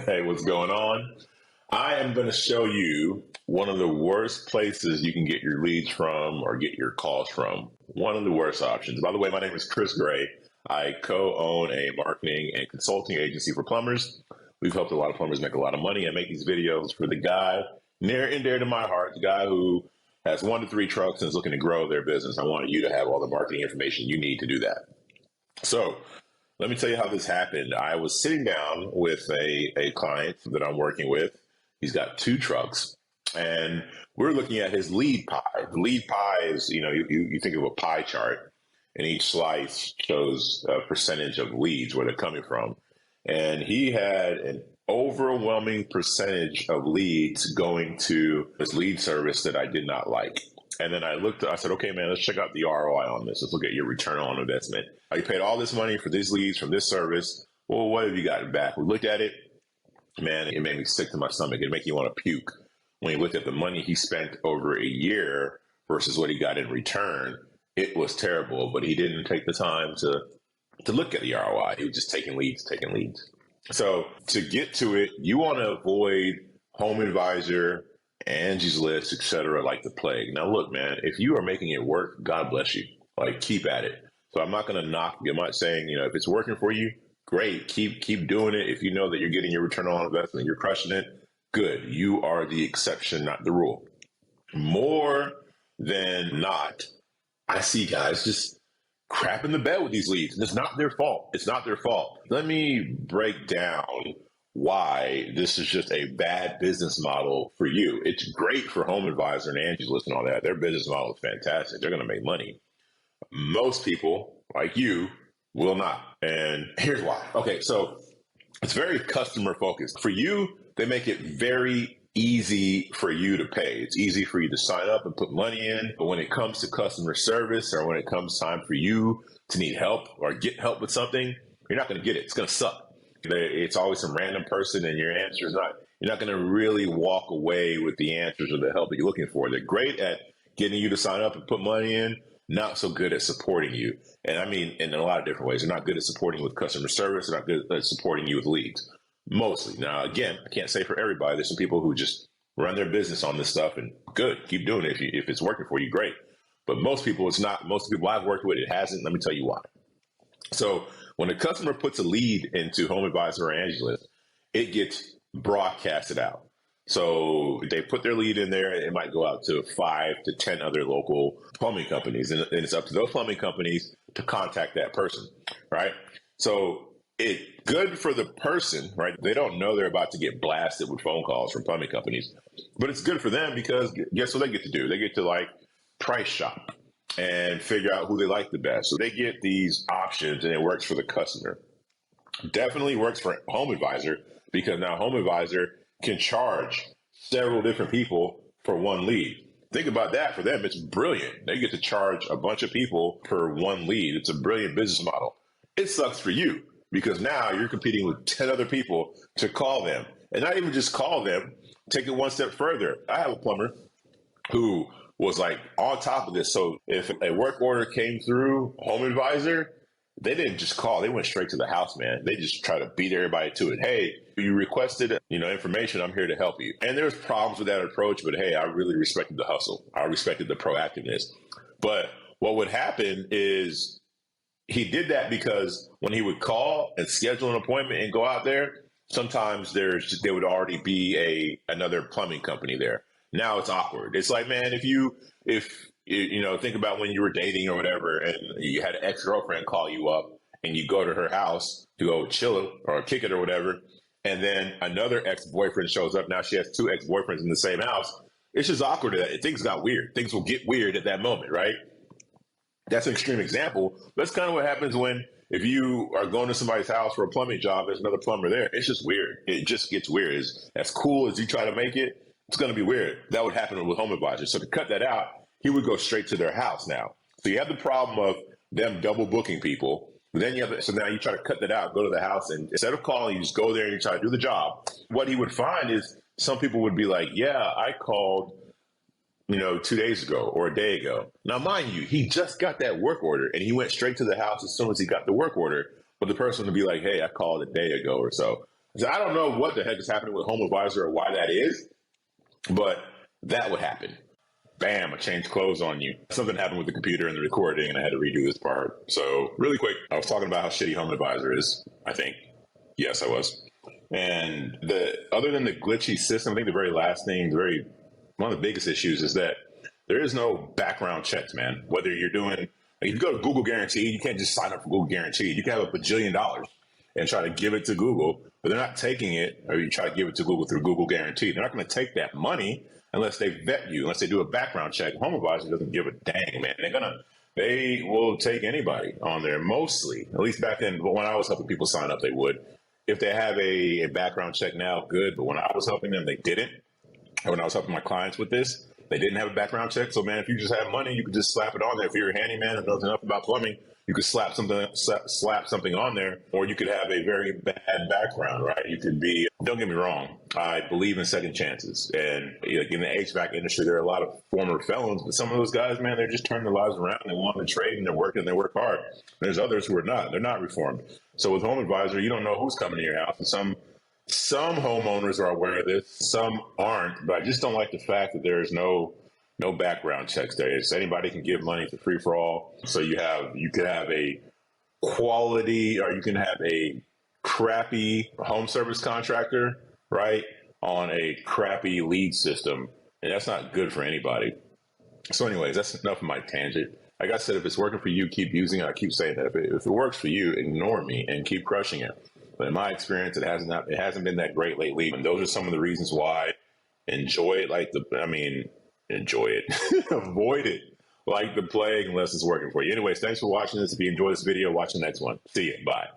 Hey, what's going on? I am going to show you one of the worst places you can get your leads from or get your calls from. One of the worst options. By the way, my name is Chris Gray. I co-own a marketing and consulting agency for plumbers. We've helped a lot of plumbers make a lot of money. I make these videos for the guy near and dear to my heart, the guy who has 1 to 3 trucks and is looking to grow their business. I want you to have all the marketing information you need to do that. So let me tell you how this happened. I was sitting down with a client that I'm working with. He's got 2 trucks, and we're looking at his lead pie. The lead pie is, you think of a pie chart, and each slice shows a percentage of leads, where they're coming from. And he had an overwhelming percentage of leads going to this lead service that I did not like. And then I said, okay, man, let's check out the ROI on this. Let's look at your return on investment. You paid all this money for these leads from this service. Well, what have you gotten back? We looked at it. Man, it made me sick to my stomach. It made you want to puke when you looked at the money he spent over a year versus what he got in return. It was terrible, but he didn't take the time to look at the ROI. He was just taking leads. So to get to it, you want to avoid Home Advisor, Angie's List, etc., like the plague. Now, look, man, if you are making it work, God bless you. Like, keep at it. So I'm not going to knock you. I'm not saying, if it's working for you, great. Keep doing it. If you know that you're getting your return on investment, you're crushing it, good. You are the exception, not the rule. More than not, I see guys just crap in the bed with these leads, and it's not their fault. It's not their fault. Let me break down why this is just a bad business model for you. It's great for Home Advisor and Angie's List and all that. Their business model is fantastic. They're going to make money. Most people, like you, will not. And here's why. Okay, so it's very customer focused. For you, they make it very easy for you to pay. It's easy for you to sign up and put money in. But when it comes to customer service, or when it comes time for you to need help or get help with something, you're not going to get it. It's going to suck. It's always some random person, and your answer is not, you're not going to really walk away with the answers or the help that you're looking for. They're great at getting you to sign up and put money in, not so good at supporting you. And I mean, in a lot of different ways. They're not good at supporting you with customer service. They're not good at supporting you with leads, mostly. Now, again, I can't say for everybody. There's some people who just run their business on this stuff, and good, keep doing it. If it's working for you, great. But most people, it's not. Most people I've worked with, it hasn't. Let me tell you why. So when a customer puts a lead into Home Advisor or Angie's List, it gets broadcasted out. So they put their lead in there, and it might go out to 5 to 10 other local plumbing companies. And it's up to those plumbing companies to contact that person, right? So it's good for the person, right? They don't know they're about to get blasted with phone calls from plumbing companies. But it's good for them because guess what they get to do? They get to price shop and figure out who they like the best. So they get these options, and it works for the customer. Definitely works for Home Advisor, because now Home Advisor can charge several different people for one lead. Think about that. For them, it's brilliant. They get to charge a bunch of people per one lead. It's a brilliant business model. It sucks for you because now you're competing with 10 other people to call them. And not even just call them, take it one step further. I have a plumber who was on top of this. So if a work order came through Home Advisor, they didn't just call. They went straight to the house, man. They just try to beat everybody to it. Hey, you requested, information. I'm here to help you. And there's problems with that approach, but hey, I really respected the hustle. I respected the proactiveness. But what would happen is he did that because when he would call and schedule an appointment and go out there, sometimes there would already be another plumbing company there. Now it's awkward. It's like, man, if think about when you were dating or whatever, and you had an ex-girlfriend call you up, and you go to her house to go chill or kick it or whatever, and then another ex-boyfriend shows up. Now she has 2 ex-boyfriends in the same house. It's just awkward. Things got weird. Things will get weird at that moment, right? That's an extreme example. That's kind of what happens if you are going to somebody's house for a plumbing job, there's another plumber there. It's just weird. It just gets weird. As cool as you try to make it, it's going to be weird. That would happen with Home Advisor. So to cut that out, he would go straight to their house now. So you have the problem of them double booking people. So now you try to cut that out, go to the house, and instead of calling, you just go there and you try to do the job. What he would find is some people would be like, yeah, I called, 2 days ago or a day ago. Now, mind you, he just got that work order and he went straight to the house as soon as he got the work order. But the person would be like, hey, I called a day ago or so. So I don't know what the heck is happening with Home Advisor or why that is, but that would happen. Bam, I changed clothes on you. Something happened with the computer and the recording, and I had to redo this part. So, really quick, I was talking about how shitty Home Advisor is, I think. Yes, I was. And other than the glitchy system, I think the very last thing, one of the biggest issues is that there is no background checks, man. Whether you're doing, like if you go to Google Guaranteed, you can't just sign up for Google Guaranteed. You can have a bajillion dollars and try to give it to Google, but they're not taking it, or you try to give it to Google through Google Guaranteed. They're not going to take that money unless they vet you, unless they do a background check. Home Advisor doesn't give a dang, man. They will take anybody on there, mostly. At least back then, when I was helping people sign up, they would. If they have a background check now, good. But when I was helping them, they didn't. And when I was helping my clients with this, they didn't have a background check. So, man, if you just have money, you could just slap it on there. If you're a handyman and knows enough about plumbing, you could slap something on there, or you could have a very bad background, right? You could be, don't get me wrong, I believe in second chances. And like in the HVAC industry, there are a lot of former felons, but some of those guys, man, they're just turning their lives around. They want to trade and they're working and they work hard. There's others who are not. They're not reformed. So with Home Advisor, you don't know who's coming to your house. And some homeowners are aware of this, some aren't, but I just don't like the fact that there's no background checks there. So anybody can give money to free for all. So you could have a quality, or you can have a crappy home service contractor, right, on a crappy lead system, and that's not good for anybody. So anyways, that's enough of my tangent. Like I said, if it's working for you, keep using it. I keep saying that. If it works for you, ignore me and keep crushing it. But in my experience, it hasn't been that great lately. And those are some of the reasons why. Enjoy it enjoy it. Avoid it like the plague unless it's working for you. Anyways, thanks for watching this. If you enjoyed this video, watch the next one. See you. Bye.